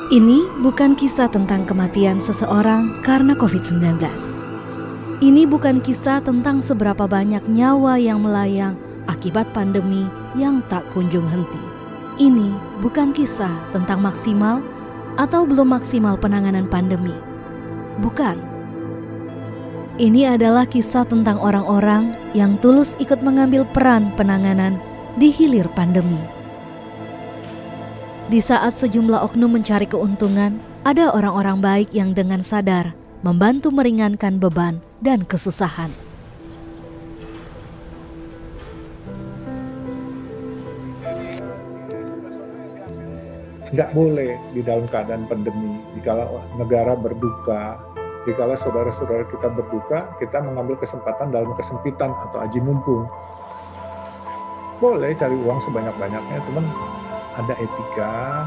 Ini bukan kisah tentang kematian seseorang karena COVID-19. Ini bukan kisah tentang seberapa banyak nyawa yang melayang akibat pandemi yang tak kunjung henti. Ini bukan kisah tentang maksimal atau belum maksimal penanganan pandemi. Bukan. Ini adalah kisah tentang orang-orang yang tulus ikut mengambil peran penanganan di hilir pandemi. Di saat sejumlah oknum mencari keuntungan, ada orang-orang baik yang dengan sadar membantu meringankan beban dan kesusahan. Nggak boleh di dalam keadaan pandemi, dikala negara berduka, dikala saudara-saudara kita berduka, kita mengambil kesempatan dalam kesempitan atau aji mumpung. Boleh cari uang sebanyak-banyaknya, teman. Ada etika,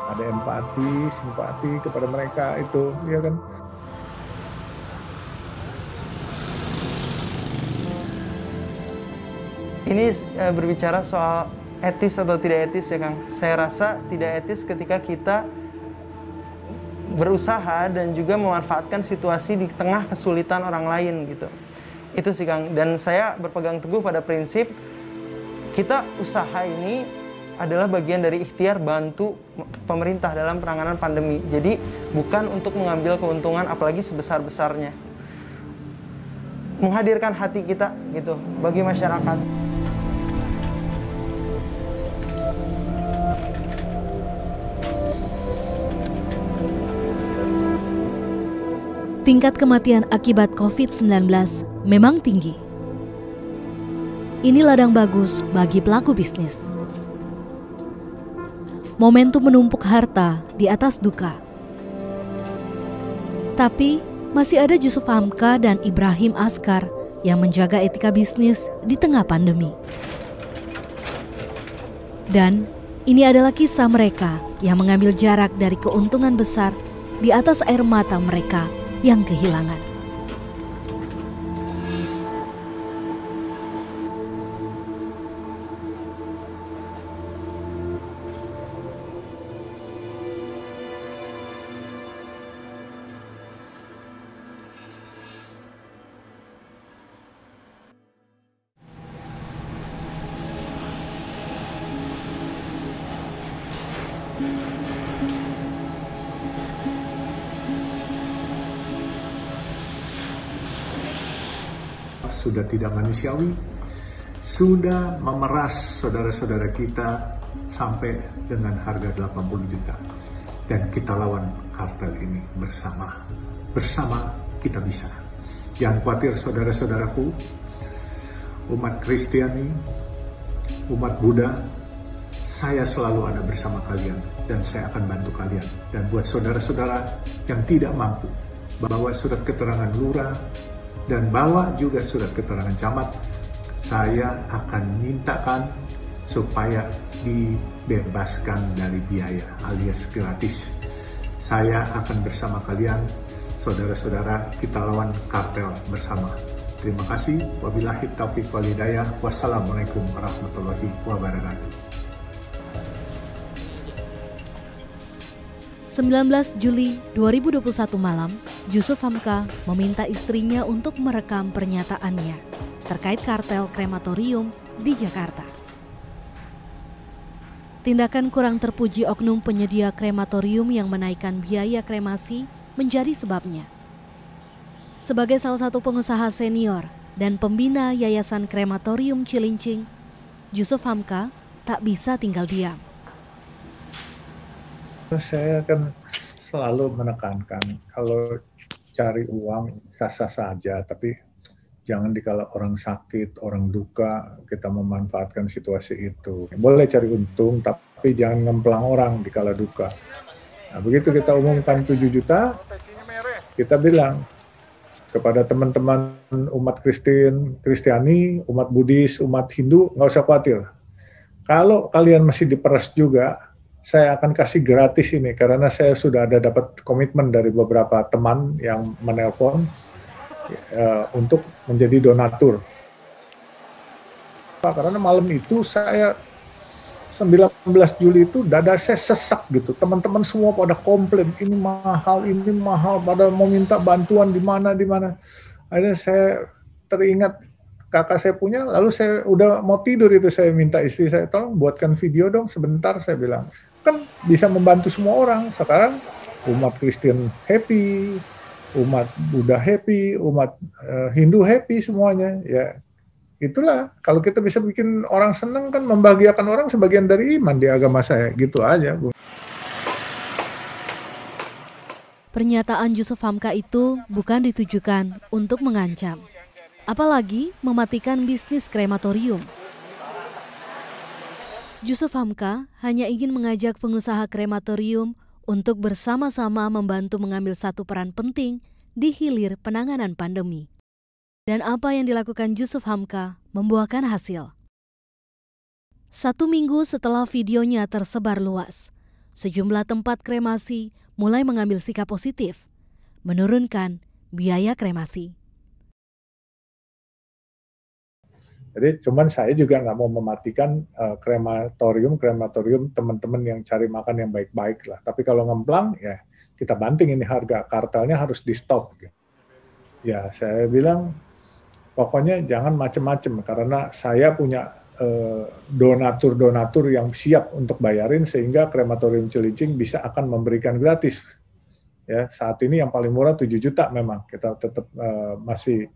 ada empati, simpati kepada mereka itu, ya kan? Ini berbicara soal etis atau tidak etis ya Kang. Saya rasa tidak etis ketika kita berusaha dan juga memanfaatkan situasi di tengah kesulitan orang lain gitu. Itu sih Kang. Dan saya berpegang teguh pada prinsip kita usaha ini adalah bagian dari ikhtiar bantu pemerintah dalam penanganan pandemi. Jadi bukan untuk mengambil keuntungan apalagi sebesar-besarnya. Menghadirkan hati kita gitu bagi masyarakat. Tingkat kematian akibat COVID-19 memang tinggi. Ini ladang bagus bagi pelaku bisnis. Momentum menumpuk harta di atas duka. Tapi masih ada Yusuf Hamka dan Ibrahim Askar yang menjaga etika bisnis di tengah pandemi. Dan ini adalah kisah mereka yang mengambil jarak dari keuntungan besar di atas air mata mereka yang kehilangan. Sudah tidak manusiawi, sudah memeras saudara-saudara kita sampai dengan harga 80 juta. Dan kita lawan kartel ini bersama. Bersama kita bisa. Jangan khawatir saudara-saudaraku, umat Kristiani, umat Buddha, saya selalu ada bersama kalian dan saya akan bantu kalian. Dan buat saudara-saudara yang tidak mampu, bawa surat keterangan lurah, dan bawa juga surat keterangan camat, saya akan mintakan supaya dibebaskan dari biaya alias gratis. Saya akan bersama kalian, saudara-saudara, kita lawan kartel bersama. Terima kasih. Wabillahi taufiq wal hidayah. Wassalamualaikum warahmatullahi wabarakatuh. 19 Juli 2021 malam, Yusuf Hamka meminta istrinya untuk merekam pernyataannya terkait kartel krematorium di Jakarta. Tindakan kurang terpuji oknum penyedia krematorium yang menaikkan biaya kremasi menjadi sebabnya. Sebagai salah satu pengusaha senior dan pembina Yayasan Krematorium Cilincing, Yusuf Hamka tak bisa tinggal diam. Saya kan selalu menekankan kalau cari uang sah-sah saja, tapi jangan dikala orang sakit, orang duka, kita memanfaatkan situasi itu. Boleh cari untung, tapi jangan ngemplang orang dikala duka. Nah, begitu kita umumkan 7 juta, kita bilang kepada teman-teman umat Kristiani, umat Buddhis, umat Hindu, nggak usah khawatir. Kalau kalian masih diperas juga, saya akan kasih gratis ini, karena saya sudah ada dapat komitmen dari beberapa teman yang menelpon untuk menjadi donatur. Karena malam itu saya 19 Juli itu dada saya sesak gitu. Teman-teman semua pada komplain, ini mahal, pada mau minta bantuan di mana. Akhirnya saya teringat kakak saya punya, lalu saya udah mau tidur itu saya minta istri saya, tolong buatkan video dong sebentar, saya bilang. Kan bisa membantu semua orang. Sekarang umat Kristen happy, umat Buddha happy, umat Hindu happy semuanya. Ya itulah, kalau kita bisa bikin orang senang kan membahagiakan orang sebagian dari iman di agama saya, gitu aja. Pernyataan Yusuf Hamka itu bukan ditujukan untuk mengancam, apalagi mematikan bisnis krematorium. Yusuf Hamka hanya ingin mengajak pengusaha krematorium untuk bersama-sama membantu mengambil satu peran penting di hilir penanganan pandemi. Dan apa yang dilakukan Yusuf Hamka membuahkan hasil. 1 minggu setelah videonya tersebar luas, sejumlah tempat kremasi mulai mengambil sikap positif, menurunkan biaya kremasi. Jadi cuman saya juga nggak mau mematikan krematorium teman-teman yang cari makan yang baik-baik lah. Tapi kalau ngemplang ya kita banting ini harga, kartelnya harus di stop. Ya saya bilang pokoknya jangan macem-macem, karena saya punya donatur yang siap untuk bayarin sehingga krematorium Cilincing bisa akan memberikan gratis. Ya, saat ini yang paling murah 7 juta memang kita tetap masih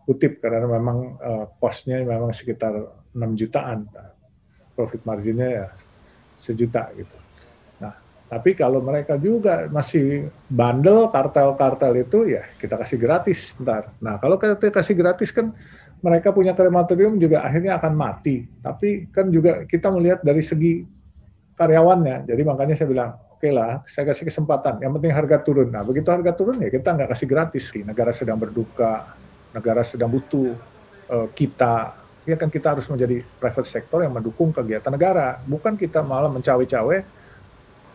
kutip karena memang cost-nya memang sekitar 6 jutaan. Profit marginnya ya 1 juta gitu. Nah, tapi kalau mereka juga masih bandel kartel-kartel itu ya kita kasih gratis ntar. Nah, kalau kita kasih gratis kan mereka punya krematorium juga akhirnya akan mati. Tapi kan juga kita melihat dari segi karyawannya. Jadi makanya saya bilang, oke lah, saya kasih kesempatan. Yang penting harga turun. Nah, begitu harga turun ya kita nggak kasih gratis. Negara sedang berduka, negara sedang butuh kita. Ya kan kita harus menjadi private sector yang mendukung kegiatan negara. Bukan kita malah mencawe-cawe.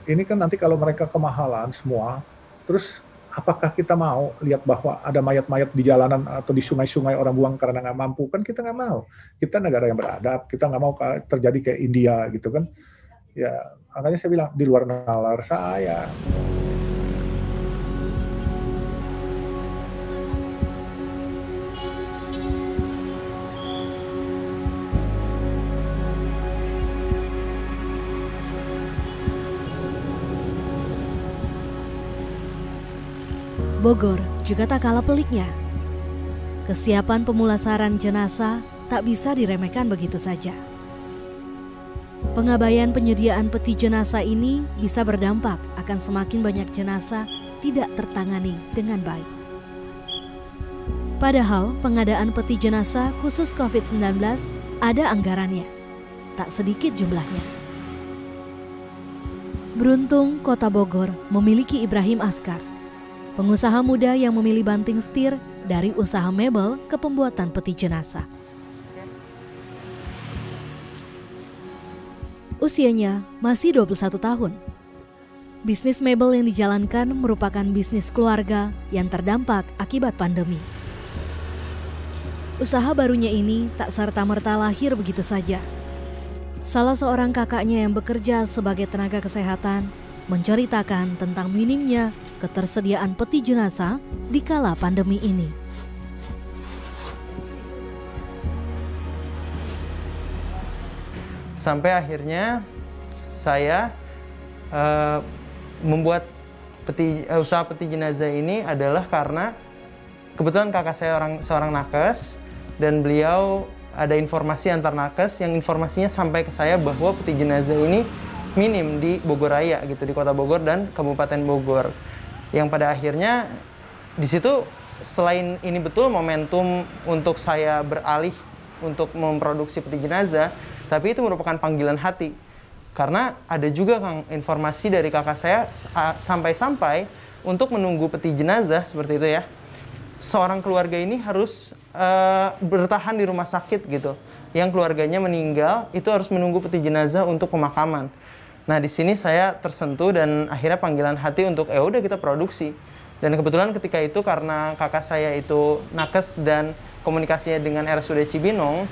Ini kan nanti kalau mereka kemahalan semua, terus apakah kita mau lihat bahwa ada mayat-mayat di jalanan atau di sungai-sungai orang buang karena nggak mampu? Kan kita nggak mau. Kita negara yang beradab, kita nggak mau terjadi kayak India gitu kan. Ya, makanya saya bilang, di luar nalar saya. Bogor juga tak kalah peliknya. Kesiapan pemulasaran jenazah tak bisa diremehkan begitu saja. Pengabaian penyediaan peti jenazah ini bisa berdampak akan semakin banyak jenazah tidak tertangani dengan baik. Padahal pengadaan peti jenazah khusus COVID-19 ada anggarannya, tak sedikit jumlahnya. Beruntung Kota Bogor memiliki Ibrahim Askar, pengusaha muda yang memilih banting setir dari usaha mebel ke pembuatan peti jenazah. Usianya masih 21 tahun. Bisnis mebel yang dijalankan merupakan bisnis keluarga yang terdampak akibat pandemi. Usaha barunya ini tak serta-merta lahir begitu saja. Salah seorang kakaknya yang bekerja sebagai tenaga kesehatan menceritakan tentang minimnya ketersediaan peti jenazah di kala pandemi ini. Sampai akhirnya saya membuat usaha peti jenazah ini adalah karena kebetulan kakak saya seorang nakes dan beliau ada informasi antar nakes yang informasinya sampai ke saya bahwa peti jenazah ini minim di Bogor Raya gitu, di Kota Bogor dan Kabupaten Bogor. Yang pada akhirnya di situ selain ini betul momentum untuk saya beralih untuk memproduksi peti jenazah, tapi itu merupakan panggilan hati. Karena ada juga Kang informasi dari kakak saya sampai-sampai untuk menunggu peti jenazah seperti itu ya. Seorang keluarga ini harus bertahan di rumah sakit gitu. Yang keluarganya meninggal itu harus menunggu peti jenazah untuk pemakaman. Nah, di sini saya tersentuh dan akhirnya panggilan hati untuk udah kita produksi. Dan kebetulan ketika itu karena kakak saya itu nakes dan komunikasinya dengan RSUD Cibinong,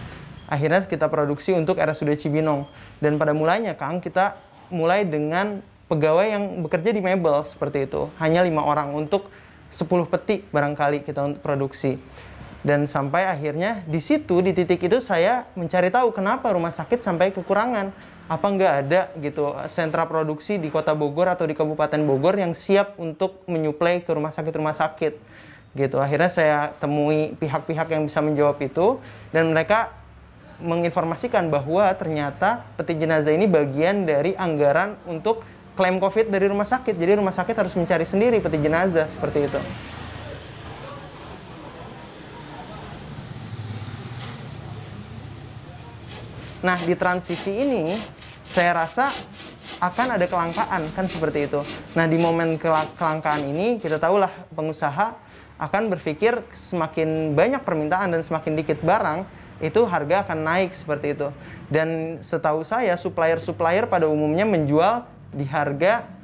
akhirnya kita produksi untuk RSUD Cibinong. Dan pada mulanya Kang, kita mulai dengan pegawai yang bekerja di mebel seperti itu. Hanya 5 orang untuk 10 peti barangkali kita untuk produksi. Dan sampai akhirnya di situ, di titik itu saya mencari tahu kenapa rumah sakit sampai kekurangan. Apa nggak ada gitu sentra produksi di Kota Bogor atau di Kabupaten Bogor yang siap untuk menyuplai ke rumah sakit gitu. Akhirnya saya temui pihak-pihak yang bisa menjawab itu, dan mereka menginformasikan bahwa ternyata peti jenazah ini bagian dari anggaran untuk klaim COVID dari rumah sakit. Jadi rumah sakit harus mencari sendiri peti jenazah seperti itu. Nah, di transisi ini saya rasa akan ada kelangkaan, kan seperti itu. Nah, di momen kelangkaan ini kita tahulah pengusaha akan berpikir semakin banyak permintaan dan semakin dikit barang, itu harga akan naik seperti itu. Dan setahu saya supplier pada umumnya menjual di harga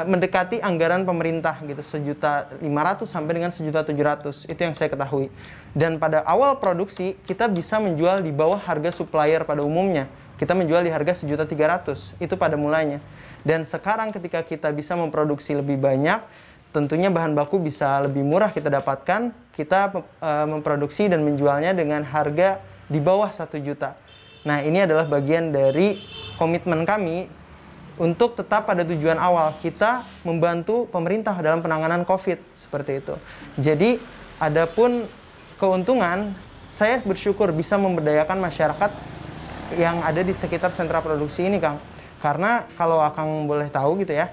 mendekati anggaran pemerintah gitu, 1.500.000 sampai dengan 1.700.000. Itu yang saya ketahui. Dan pada awal produksi kita bisa menjual di bawah harga supplier pada umumnya. Kita menjual di harga 1.300.000. Itu pada mulanya. Dan sekarang ketika kita bisa memproduksi lebih banyak, tentunya bahan baku bisa lebih murah kita dapatkan. Kita memproduksi dan menjualnya dengan harga di bawah 1 juta. Nah, ini adalah bagian dari komitmen kami untuk tetap pada tujuan awal, kita membantu pemerintah dalam penanganan COVID seperti itu. Jadi, adapun keuntungan, saya bersyukur bisa memberdayakan masyarakat yang ada di sekitar sentra produksi ini, Kang. Karena kalau Akang boleh tahu gitu ya,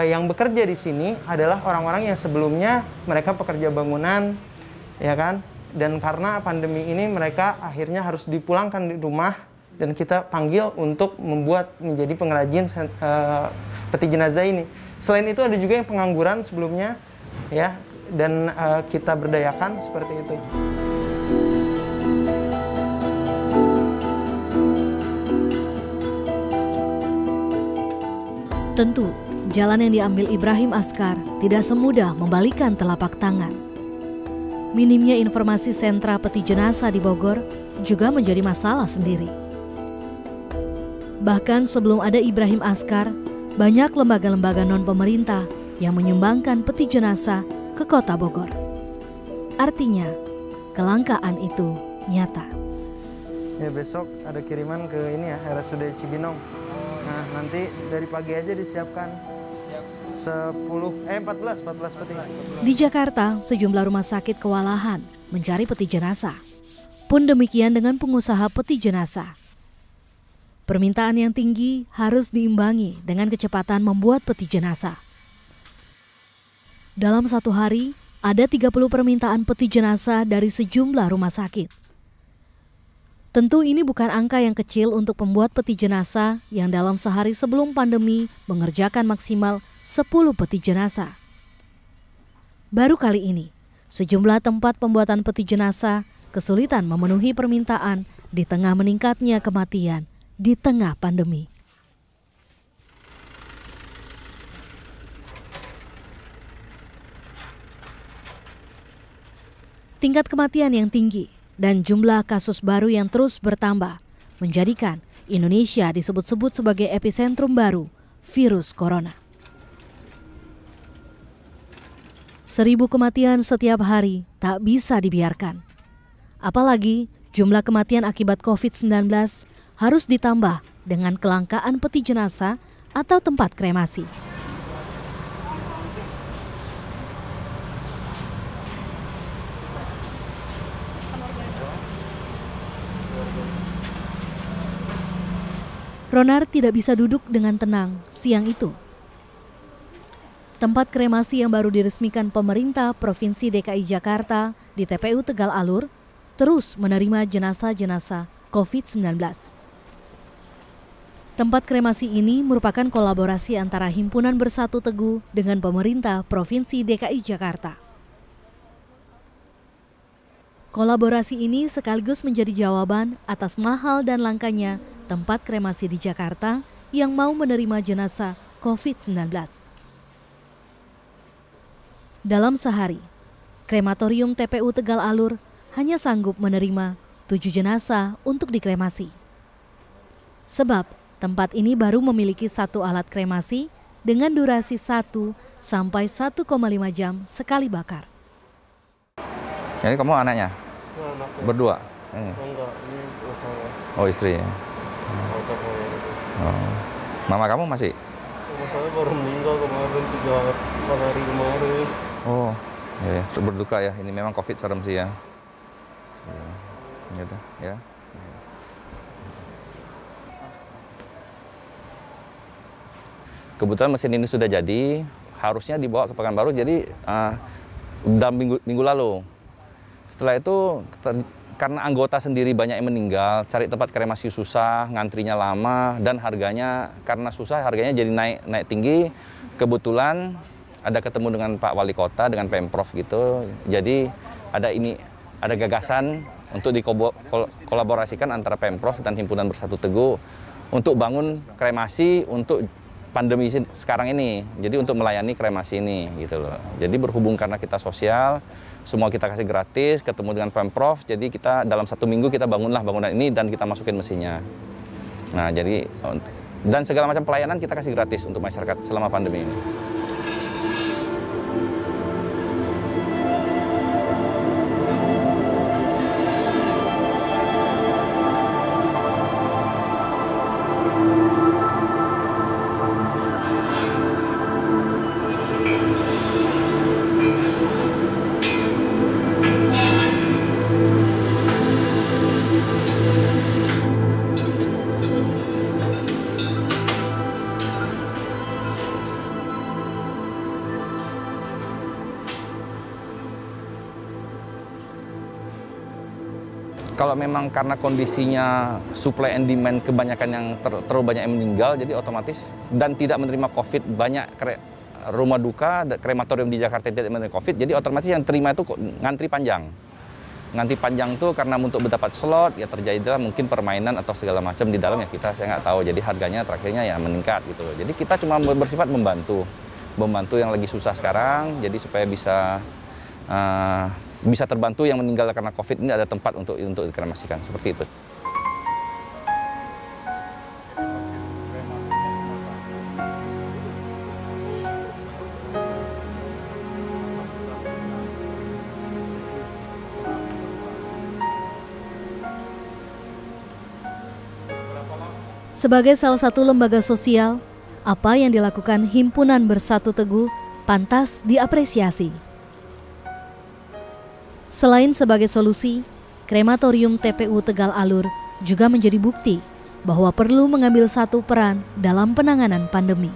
yang bekerja di sini adalah orang-orang yang sebelumnya mereka pekerja bangunan, ya kan? Dan karena pandemi ini mereka akhirnya harus dipulangkan di rumah, dan kita panggil untuk membuat menjadi pengrajin peti jenazah ini. Selain itu ada juga yang pengangguran sebelumnya, ya, dan kita berdayakan seperti itu. Tentu, jalan yang diambil Ibrahim Askar tidak semudah membalikan telapak tangan. Minimnya informasi sentra peti jenazah di Bogor juga menjadi masalah sendiri. Bahkan sebelum ada Ibrahim Askar, banyak lembaga-lembaga non-pemerintah yang menyumbangkan peti jenazah ke Kota Bogor. Artinya, kelangkaan itu nyata. Ya, besok ada kiriman ke ini ya, RSUD Cibinong. Nah, nanti dari pagi aja disiapkan 14 peti. Di Jakarta, sejumlah rumah sakit kewalahan mencari peti jenazah. Pun demikian dengan pengusaha peti jenazah. Permintaan yang tinggi harus diimbangi dengan kecepatan membuat peti jenazah. Dalam satu hari, ada 30 permintaan peti jenazah dari sejumlah rumah sakit. Tentu ini bukan angka yang kecil untuk pembuat peti jenazah yang dalam sehari sebelum pandemi mengerjakan maksimal 10 peti jenazah. Baru kali ini, sejumlah tempat pembuatan peti jenazah kesulitan memenuhi permintaan di tengah meningkatnya kematian di tengah pandemi. Tingkat kematian yang tinggi dan jumlah kasus baru yang terus bertambah menjadikan Indonesia disebut-sebut sebagai epicentrum baru virus corona. 1.000 kematian setiap hari tak bisa dibiarkan. Apalagi jumlah kematian akibat COVID-19 harus ditambah dengan kelangkaan peti jenazah atau tempat kremasi. Ronar tidak bisa duduk dengan tenang siang itu. Tempat kremasi yang baru diresmikan pemerintah Provinsi DKI Jakarta di TPU Tegal Alur terus menerima jenazah-jenazah COVID-19. Tempat kremasi ini merupakan kolaborasi antara Himpunan Bersatu Teguh dengan pemerintah Provinsi DKI Jakarta. Kolaborasi ini sekaligus menjadi jawaban atas mahal dan langkanya tempat kremasi di Jakarta yang mau menerima jenazah COVID-19. Dalam sehari, krematorium TPU Tegal Alur hanya sanggup menerima 7 jenazah untuk dikremasi. Sebab tempat ini baru memiliki satu alat kremasi dengan durasi 1 sampai 1,5 jam sekali bakar. Jadi kamu anaknya? Anakku. Berdua? Enggak, ini saya. Oh, istri ya? Oh. Mama kamu masih? Mama saya baru meninggal kemarin, 3 hari kemarin. Oh, ya, berduka ya. Ini memang COVID serem sih ya. Gitu, ya. Kebetulan mesin ini sudah jadi, harusnya dibawa ke Pekanbaru, jadi dalam minggu lalu. Setelah itu, karena anggota sendiri banyak yang meninggal, cari tempat kremasi susah, ngantrinya lama, dan harganya, karena susah, harganya jadi naik tinggi. Kebetulan ada ketemu dengan Pak Wali Kota, dengan Pemprov gitu, jadi ada gagasan untuk dikolaborasikan antara Pemprov dan Himpunan Bersatu Teguh untuk bangun kremasi untuk pandemi sekarang ini, jadi untuk melayani kremasi ini gitu loh. Jadi berhubung karena kita sosial, semua kita kasih gratis, ketemu dengan Pemprov, jadi kita dalam 1 minggu kita bangunlah bangunan ini dan kita masukin mesinnya. Nah jadi, dan segala macam pelayanan kita kasih gratis untuk masyarakat selama pandemi ini. Kalau memang karena kondisinya supply and demand kebanyakan yang terlalu banyak yang meninggal, jadi otomatis dan tidak menerima COVID, banyak rumah duka, krematorium di Jakarta tidak menerima COVID, jadi otomatis yang terima itu ngantri panjang. Ngantri panjang tuh karena untuk mendapat slot, ya terjadilah mungkin permainan atau segala macam di dalam ya saya nggak tahu. Jadi harganya terakhirnya ya meningkat gitu loh. Jadi kita cuma bersifat membantu yang lagi susah sekarang, jadi supaya bisa terbantu yang meninggal karena COVID ini ada tempat untuk dikremasikan, seperti itu. Sebagai salah satu lembaga sosial, apa yang dilakukan Himpunan Bersatu Teguh pantas diapresiasi. Selain sebagai solusi, krematorium TPU Tegal Alur juga menjadi bukti bahwa perlu mengambil satu peran dalam penanganan pandemi.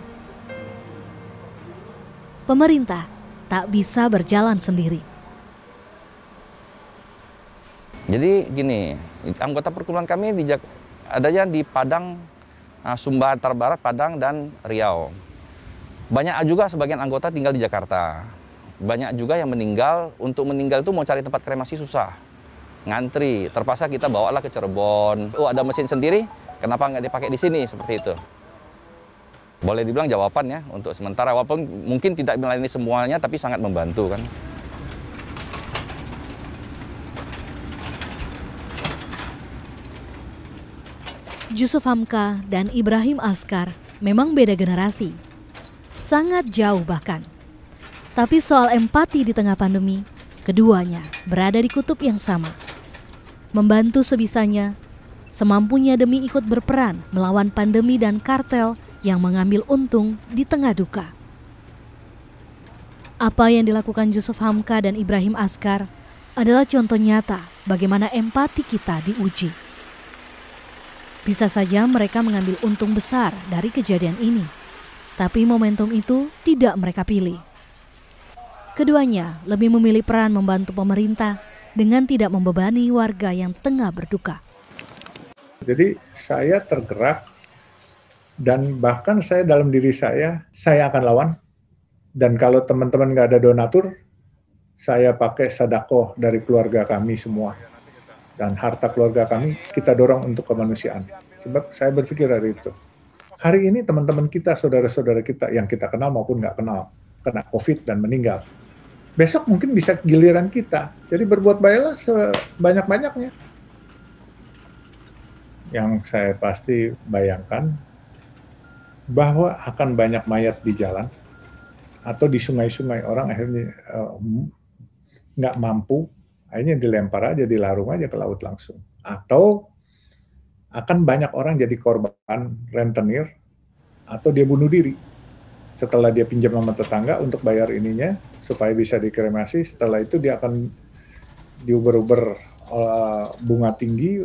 Pemerintah tak bisa berjalan sendiri. Jadi gini, anggota perkumpulan kami adanya di Padang, Sumba Antara Barat, Padang, dan Riau. Banyak juga sebagian anggota tinggal di Jakarta. Banyak juga yang meninggal, untuk meninggal itu mau cari tempat kremasi susah. Ngantri, terpaksa kita bawalah ke Cirebon. Oh ada mesin sendiri, kenapa nggak dipakai di sini, seperti itu. Boleh dibilang jawaban ya, untuk sementara, walaupun mungkin tidak melayani semuanya, tapi sangat membantu kan. Jusuf Hamka dan Ibrahim Askar memang beda generasi. Sangat jauh bahkan. Tapi soal empati di tengah pandemi, keduanya berada di kutub yang sama. Membantu sebisanya, semampunya demi ikut berperan melawan pandemi dan kartel yang mengambil untung di tengah duka. Apa yang dilakukan Jusuf Hamka dan Ibrahim Askar adalah contoh nyata bagaimana empati kita diuji. Bisa saja mereka mengambil untung besar dari kejadian ini, tapi momentum itu tidak mereka pilih. Keduanya lebih memilih peran membantu pemerintah dengan tidak membebani warga yang tengah berduka. Jadi saya tergerak dan bahkan saya dalam diri saya akan lawan. Dan kalau teman-teman nggak ada donatur, saya pakai sedekah dari keluarga kami semua. Dan harta keluarga kami kita dorong untuk kemanusiaan. Sebab saya berpikir dari itu. Hari ini teman-teman kita, saudara-saudara kita yang kita kenal maupun nggak kenal, kena COVID dan meninggal. Besok mungkin bisa giliran kita. Jadi berbuat baiklah sebanyak-banyaknya. yang saya pasti bayangkan bahwa akan banyak mayat di jalan atau di sungai-sungai. Orang akhirnya nggak mampu, akhirnya dilempar aja, dilarung aja ke laut langsung. Atau akan banyak orang jadi korban rentenir atau dia bunuh diri setelah dia pinjam sama tetangga untuk bayar ininya supaya bisa dikremasi. Setelah itu dia akan diuber-uber bunga tinggi,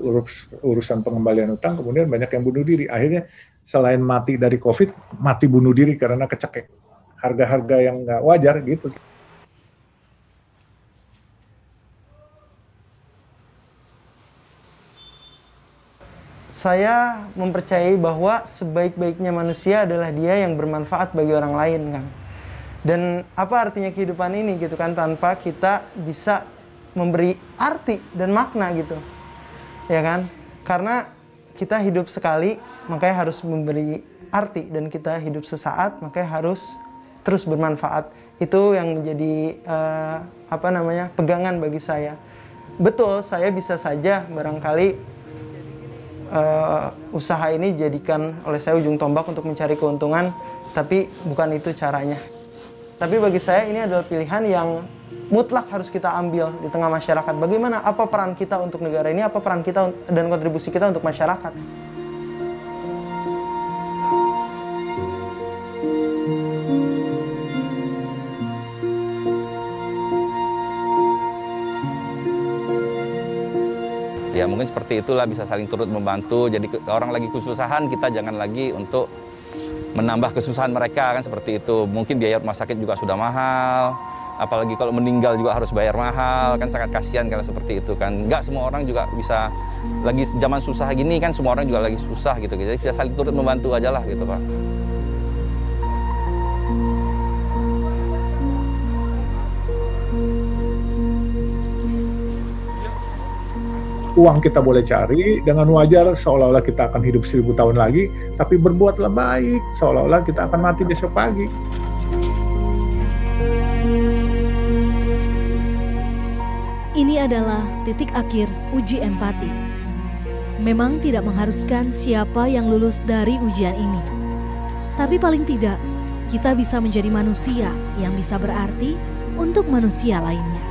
urusan pengembalian utang, kemudian banyak yang bunuh diri. Akhirnya selain mati dari COVID, mati bunuh diri karena kecekek. Harga-harga yang nggak wajar gitu. Saya mempercayai bahwa sebaik-baiknya manusia adalah dia yang bermanfaat bagi orang lain, Kang. Dan apa artinya kehidupan ini gitu kan, tanpa kita bisa memberi arti dan makna gitu. Ya kan? Karena kita hidup sekali, makanya harus memberi arti, dan kita hidup sesaat, makanya harus terus bermanfaat. Itu yang menjadi pegangan bagi saya. Betul, saya bisa saja barangkali usaha ini jadikan oleh saya ujung tombak untuk mencari keuntungan, tapi bukan itu caranya. Tapi bagi saya ini adalah pilihan yang mutlak harus kita ambil di tengah masyarakat. Bagaimana, apa peran kita untuk negara ini, apa peran kita dan kontribusi kita untuk masyarakat. Ya mungkin seperti itulah, bisa saling turut membantu. Jadi orang lagi kesusahan, kita jangan lagi untuk menambah kesusahan mereka, kan seperti itu. Mungkin biaya rumah sakit juga sudah mahal, apalagi kalau meninggal juga harus bayar mahal, kan sangat kasihan kalau seperti itu kan. Nggak semua orang juga bisa, lagi zaman susah gini kan semua orang juga lagi susah gitu. Jadi bisa saling turut membantu aja lah gitu Pak. Uang kita boleh cari dengan wajar, seolah-olah kita akan hidup 1000 tahun lagi, tapi berbuatlah baik, seolah-olah kita akan mati besok pagi. Ini adalah titik akhir uji empati. Memang tidak mengharuskan siapa yang lulus dari ujian ini. Tapi paling tidak, kita bisa menjadi manusia yang bisa berarti untuk manusia lainnya.